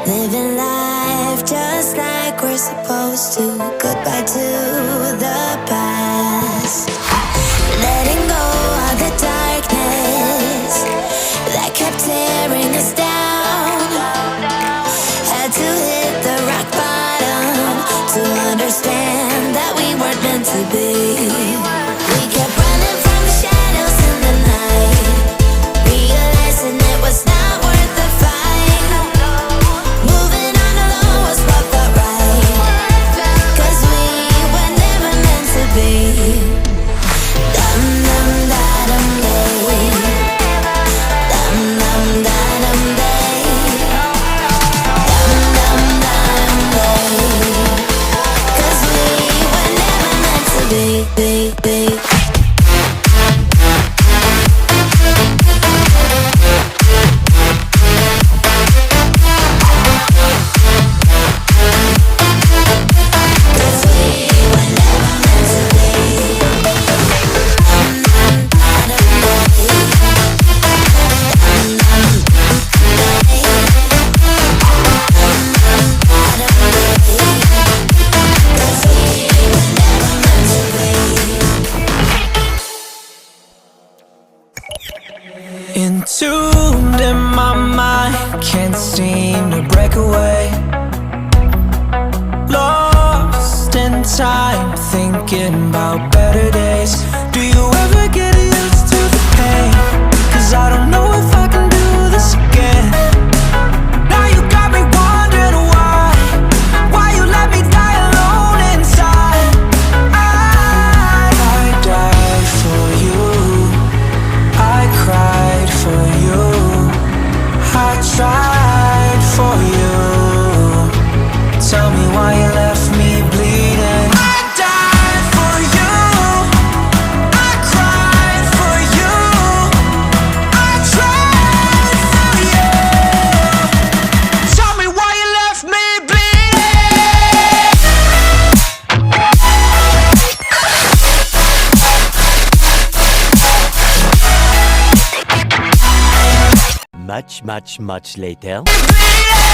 Living life just like we're supposed to. Goodbye to the past. Letting go of the darkness that kept tearing us down. Had to hit the rock bottom to understand that we weren't meant to be. We kept running from the shadows in the night, realizing it was not worth the fight. Moving on alone was what felt right, 'cause we were never meant to be. Dum dum da dum day, dum dum da dum day, dum dum da dum day, 'cause we were never meant to be. Entombed in my mind, can't seem to break away. Lost in time, thinking about better days. Do you ever get used to the pain? 'Cause I don't know if I can do this again. Now you got me wondering why you let me die alone inside. I died for you, I cried for you, I tried for you. Tell me why you left me bleeding. I died for you, I cried for you, I tried for you. Tell me why you left me bleeding. Much later. Bleeding.